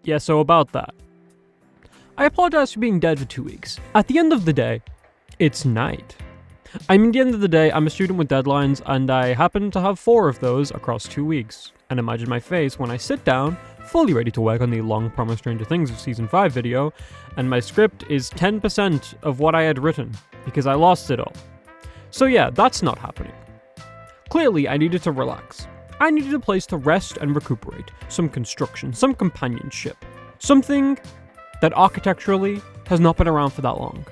Yeah, so about that. I apologize for being dead for 2 weeks. At the end of the day, it's night. I mean, at the end of the day, I'm a student with deadlines, and I happen to have 4 of those across 2 weeks. And imagine my face when I sit down, fully ready to work on the long-promised Stranger Things of Season 5 video, and my script is 10% of what I had written, because I lost it all. So yeah, that's not happening. Clearly, I needed to relax. I needed a place to rest and recuperate, some construction, some companionship, something that architecturally has not been around for that long.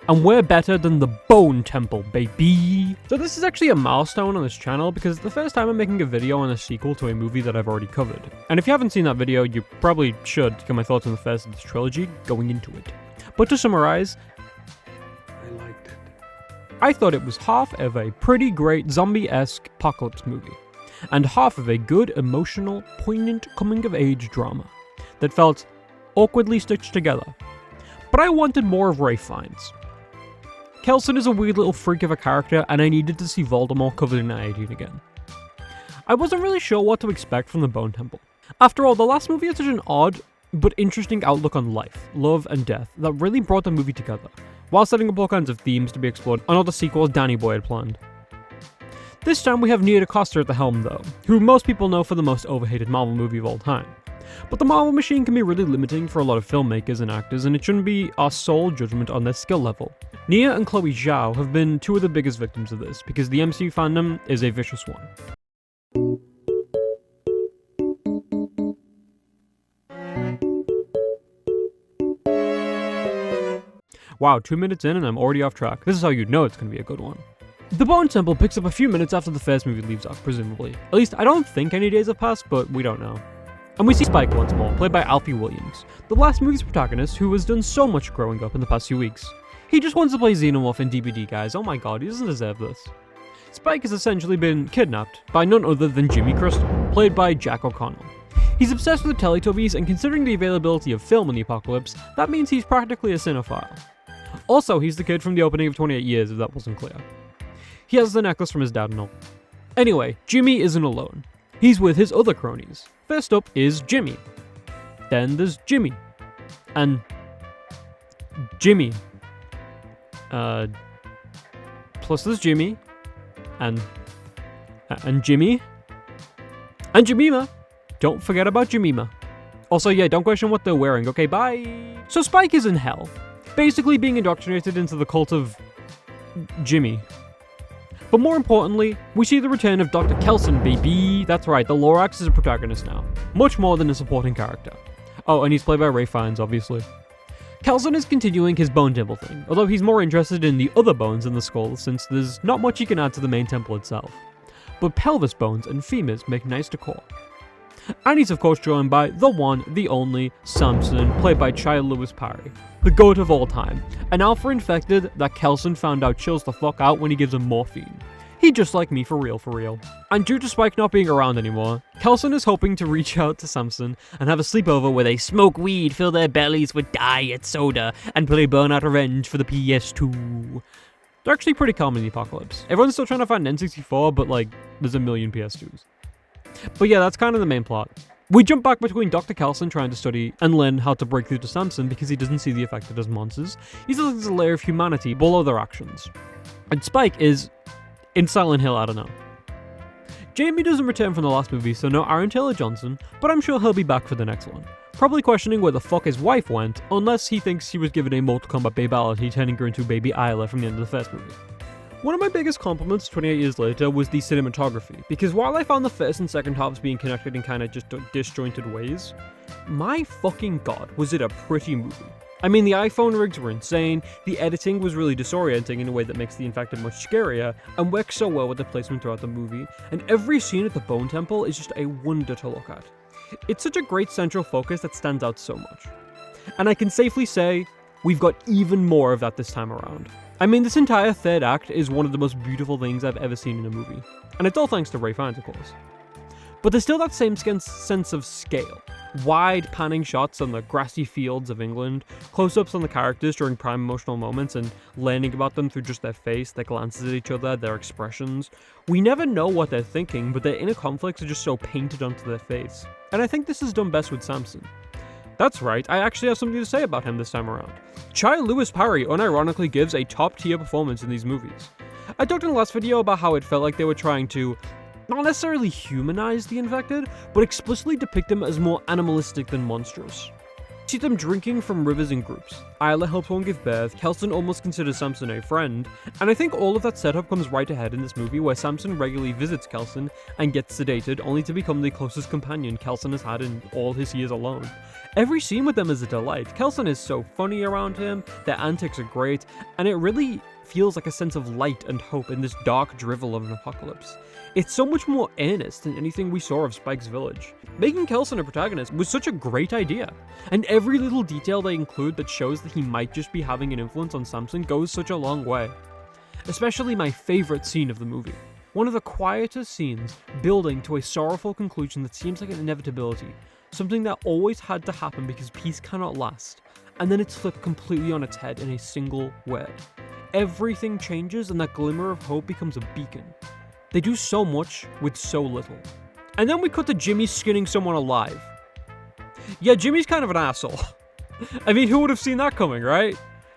And we're better than the Bone Temple, baby! So this is actually a milestone on this channel because it's the first time I'm making a video on a sequel to a movie that I've already covered. And if you haven't seen that video, you probably should get my thoughts on the first of this trilogy going into it. But to summarize, I liked it. I thought it was half of a pretty great zombie-esque apocalypse movie, and half of a good, emotional, poignant coming-of-age drama that felt awkwardly stitched together. But I wanted more of Ralph Fiennes. Kelson is a weird little freak of a character, and I needed to see Voldemort covered in iodine again. I wasn't really sure what to expect from the Bone Temple. After all, the last movie had such an odd but interesting outlook on life, love, and death that really brought the movie together, while setting up all kinds of themes to be explored on all the sequels Danny Boy had planned. This time we have Nia DaCosta at the helm though, who most people know for the most overhated Marvel movie of all time. But the Marvel machine can be really limiting for a lot of filmmakers and actors, and it shouldn't be our sole judgment on their skill level. Nia and Chloe Zhao have been two of the biggest victims of this, because the MCU fandom is a vicious one. Wow, 2 minutes in and I'm already off track. This is how you know it's going to be a good one. The Bone Temple picks up a few minutes after the first movie leaves off, presumably. At least, I don't think any days have passed, but we don't know. And we see Spike once more, played by Alfie Williams, the last movie's protagonist who has done so much growing up in the past few weeks. He just wants to play Xenomorph in DBD, guys. Oh my god, he doesn't deserve this. Spike has essentially been kidnapped by none other than Jimmy Crystal, played by Jack O'Connell. He's obsessed with the Teletubbies, and considering the availability of film in the apocalypse, that means he's practically a cinephile. Also, he's the kid from the opening of 28 Years, if that wasn't clear. He has the necklace from his dad and all. Anyway, Jimmy isn't alone. He's with his other cronies. First up is Jimmy. Then there's Jimmy. And Jimmy. Plus there's Jimmy. And Jimmy. And Jemima. Don't forget about Jemima. Also, yeah, don't question what they're wearing. Okay, bye. So Spike is in hell, basically being indoctrinated into the cult of Jimmy. But more importantly, we see the return of Dr. Kelson, baby. That's right, the Lorax is a protagonist now. Much more than a supporting character. Oh, and he's played by Ralph Fiennes, obviously. Kelson is continuing his Bone Temple thing, although he's more interested in the other bones in the skull since there's not much he can add to the main temple itself. But pelvis bones and femurs make nice decor. And he's of course joined by the one, the only, Samson, played by Shia Lewis Parry, the goat of all time, an alpha infected that Kelson found out chills the fuck out when he gives him morphine. He just like me for real. And due to Spike not being around anymore, Kelson is hoping to reach out to Samson and have a sleepover where they smoke weed, fill their bellies with diet soda, and play Burnout Revenge for the PS2. They're actually pretty calm in the apocalypse. Everyone's still trying to find N64, but like, there's a million PS2s. But yeah, that's kind of the main plot. We jump back between Dr. Kelson trying to study and learn how to break through to Samson because he doesn't see the affected as monsters. He still has a layer of humanity below their actions. And Spike is in Silent Hill, I don't know. Jamie doesn't return from the last movie, so no Aaron Taylor Johnson, but I'm sure he'll be back for the next one. Probably questioning where the fuck his wife went, unless he thinks he was given a Mortal Kombat babality, turning her into baby Isla from the end of the first movie. One of my biggest compliments 28 years later was the cinematography, because while I found the first and second halves being connected in kind of just disjointed ways, my fucking god, was it a pretty movie. I mean, the iPhone rigs were insane, the editing was really disorienting in a way that makes the infected much scarier, and works so well with the placement throughout the movie, and every scene at the Bone Temple is just a wonder to look at. It's such a great central focus that stands out so much. And I can safely say, we've got even more of that this time around. I mean, this entire third act is one of the most beautiful things I've ever seen in a movie. And it's all thanks to Ralph Fiennes, of course. But there's still that same sense of scale. Wide panning shots on the grassy fields of England, close-ups on the characters during prime emotional moments and learning about them through just their face, their glances at each other, their expressions. We never know what they're thinking, but their inner conflicts are just so painted onto their face. And I think this is done best with Samson. That's right, I actually have something to say about him this time around. Chai Lewis Parry unironically gives a top tier performance in these movies. I talked in the last video about how it felt like they were trying to not necessarily humanize the infected, but explicitly depict them as more animalistic than monstrous. See them drinking from rivers in groups. Isla helps one give birth, Kelson almost considers Samson a friend, and I think all of that setup comes right ahead in this movie where Samson regularly visits Kelson and gets sedated only to become the closest companion Kelson has had in all his years alone. Every scene with them is a delight. Kelson is so funny around him, their antics are great, and it really feels like a sense of light and hope in this dark drivel of an apocalypse. It's so much more earnest than anything we saw of Spike's Village. Making Kelson a protagonist was such a great idea, and every little detail they include that shows that he might just be having an influence on Samson goes such a long way. Especially my favorite scene of the movie. One of the quietest scenes, building to a sorrowful conclusion that seems like an inevitability, something that always had to happen because peace cannot last, and then it's flipped completely on its head in a single word. Everything changes and that glimmer of hope becomes a beacon. They do so much with so little. And then we cut to Jimmy skinning someone alive. Yeah, Jimmy's kind of an asshole. I mean, who would have seen that coming, right?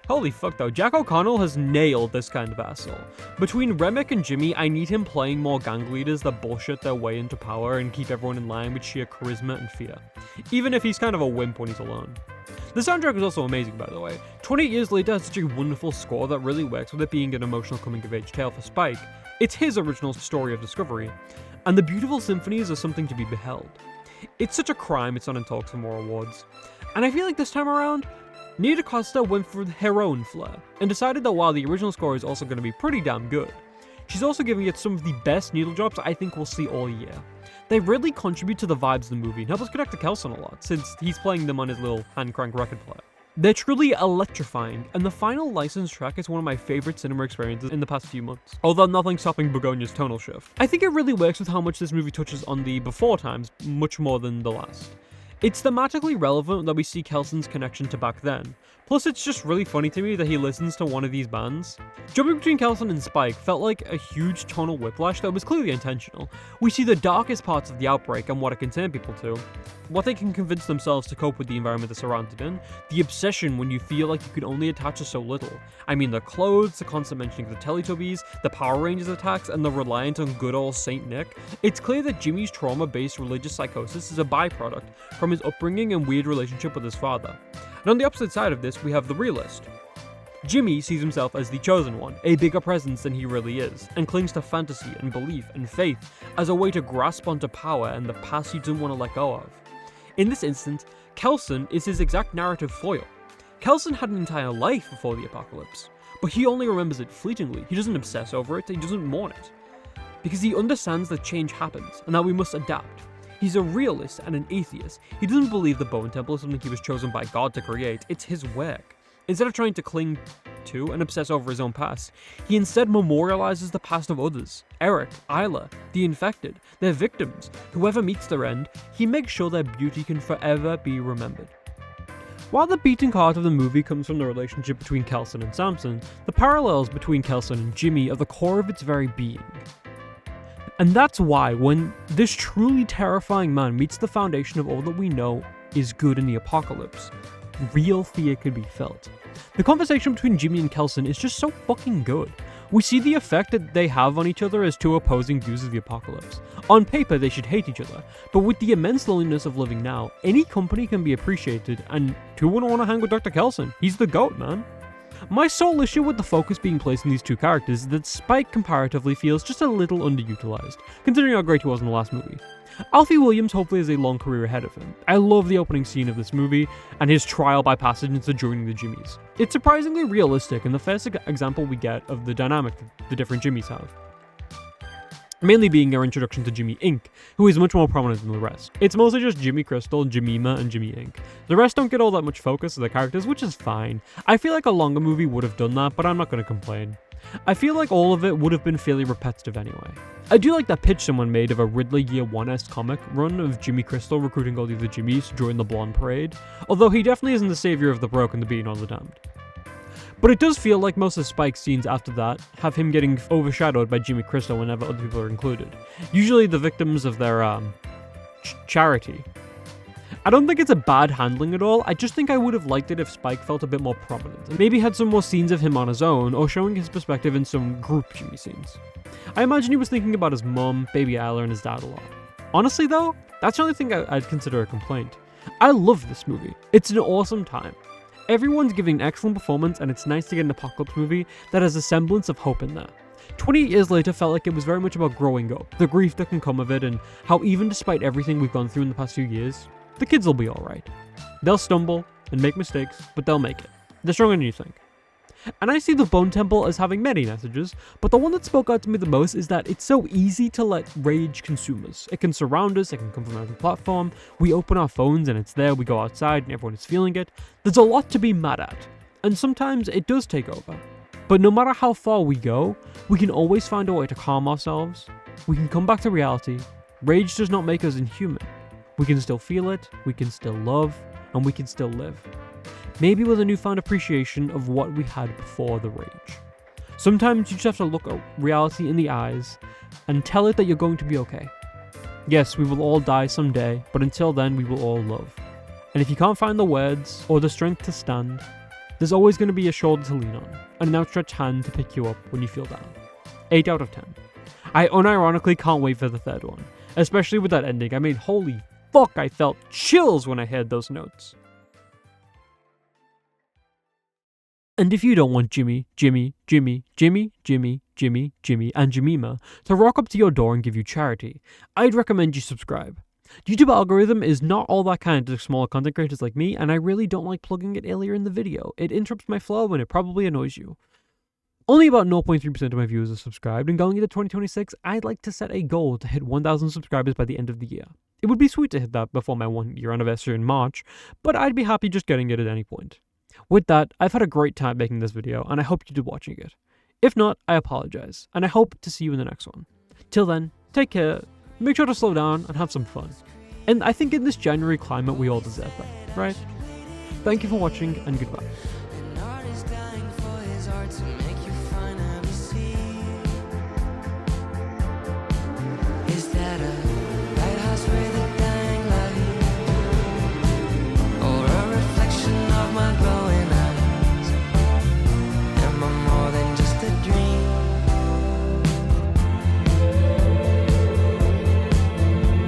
Holy fuck though, Jack O'Connell has nailed this kind of asshole. Between Remick and Jimmy, I need him playing more gang leaders that bullshit their way into power and keep everyone in line with sheer charisma and fear. Even if he's kind of a wimp when he's alone. The soundtrack is also amazing, by the way. 28 years later has such a wonderful score that really works with it being an emotional coming-of-age tale for Spike. It's his original story of discovery, and the beautiful symphonies are something to be beheld. It's such a crime it's not in talks for more awards. And I feel like this time around, Nia DaCosta went for her own flair, and decided that while the original score is also going to be pretty damn good, she's also giving it some of the best needle drops I think we'll see all year. They really contribute to the vibes of the movie and help us connect to Kelson a lot, since he's playing them on his little hand crank record player. They're truly electrifying, and the final licensed track is one of my favorite cinema experiences in the past few months, although nothing stopping Begonia's tonal shift. I think it really works with how much this movie touches on the before times, much more than the last. It's thematically relevant that we see Kelson's connection to back then, plus it's just really funny to me that he listens to one of these bands. Jumping between Kelson and Spike felt like a huge tonal whiplash that was clearly intentional. We see the darkest parts of the outbreak and what it can turn people to, what they can convince themselves to cope with the environment they're surrounded in, the obsession when you feel like you can only attach to so little. I mean the clothes, the constant mentioning of the Teletubbies, the Power Rangers attacks, and the reliance on good old Saint Nick. It's clear that Jimmy's trauma-based religious psychosis is a byproduct from his upbringing and weird relationship with his father. And on the opposite side of this, we have the realist. Jimmy sees himself as the chosen one, a bigger presence than he really is, and clings to fantasy and belief and faith as a way to grasp onto power and the past he doesn't want to let go of. In this instance, Kelson is his exact narrative foil. Kelson had an entire life before the apocalypse, but he only remembers it fleetingly. He doesn't obsess over it, he doesn't mourn it. Because he understands that change happens, and that we must adapt. He's a realist and an atheist. He doesn't believe the Bowen Temple is something he was chosen by God to create, it's his work. Instead of trying to cling to and obsess over his own past, he instead memorializes the past of others. Eric, Isla, the infected, their victims, whoever meets their end, he makes sure their beauty can forever be remembered. While the beating heart of the movie comes from the relationship between Kelson and Samson, the parallels between Kelson and Jimmy are the core of its very being. And that's why, when this truly terrifying man meets the foundation of all that we know is good in the apocalypse, real fear can be felt. The conversation between Jimmy and Kelson is just so fucking good. We see the effect that they have on each other as two opposing views of the apocalypse. On paper, they should hate each other, but with the immense loneliness of living now, any company can be appreciated, and who wouldn't want to hang with Dr. Kelson? He's the GOAT, man. My sole issue with the focus being placed on these two characters is that Spike comparatively feels just a little underutilized, considering how great he was in the last movie. Alfie Williams hopefully has a long career ahead of him. I love the opening scene of this movie, and his trial by passage into joining the Jimmys. It's surprisingly realistic, and the first example we get of the dynamic the different Jimmys have. Mainly being our introduction to Jimmy Inc., who is much more prominent than the rest. It's mostly just Jimmy Crystal, Jemima, and Jimmy Inc. The rest don't get all that much focus of the characters, which is fine. I feel like a longer movie would have done that, but I'm not going to complain. I feel like all of it would have been fairly repetitive anyway. I do like that pitch someone made of a Ridley Year 1-esque comic run of Jimmy Crystal recruiting all the other Jimmys to join the Blonde Parade, although he definitely isn't the savior of the broken, the beaten, or the damned. But it does feel like most of Spike's scenes after that have him getting overshadowed by Jimmy Crystal whenever other people are included. Usually the victims of their, charity. I don't think it's a bad handling at all, I just think I would have liked it if Spike felt a bit more prominent, and maybe had some more scenes of him on his own, or showing his perspective in some group Jimmy scenes. I imagine he was thinking about his mum, Baby Isla, and his dad a lot. Honestly though, that's the only thing I'd consider a complaint. I love this movie. It's an awesome time. Everyone's giving an excellent performance, and it's nice to get an apocalypse movie that has a semblance of hope in there. 28 years later felt like it was very much about growing up, the grief that can come of it, and how even despite everything we've gone through in the past few years, the kids will be alright. They'll stumble and make mistakes, but they'll make it. They're stronger than you think. And I see the Bone Temple as having many messages, but the one that spoke out to me the most is that it's so easy to let rage consume us. It can surround us, it can come from every platform, we open our phones and it's there, we go outside and everyone is feeling it. There's a lot to be mad at, and sometimes it does take over. But no matter how far we go, we can always find a way to calm ourselves, we can come back to reality. Rage does not make us inhuman. We can still feel it, we can still love, and we can still live. Maybe with a newfound appreciation of what we had before the rage. Sometimes you just have to look at reality in the eyes and tell it that you're going to be okay. Yes, we will all die someday, but until then we will all love. And if you can't find the words or the strength to stand, there's always going to be a shoulder to lean on, and an outstretched hand to pick you up when you feel down. 8 out of 10. I unironically can't wait for the third one, especially with that ending. I mean, holy fuck, I felt chills when I heard those notes. And if you don't want Jimmy, and Jemima to rock up to your door and give you charity, I'd recommend you subscribe. The YouTube algorithm is not all that kind to smaller content creators like me, and I really don't like plugging it earlier in the video. It interrupts my flow and it probably annoys you. Only about 0.3% of my viewers are subscribed, and going into 2026, I'd like to set a goal to hit 1,000 subscribers by the end of the year. It would be sweet to hit that before my 1-year anniversary in March, but I'd be happy just getting it at any point. With that, I've had a great time making this video, and I hope you did watching it. If not, I apologize, and I hope to see you in the next one. Till then, take care, make sure to slow down and have some fun. And I think in this January climate we all deserve that, right? Thank you for watching, and goodbye.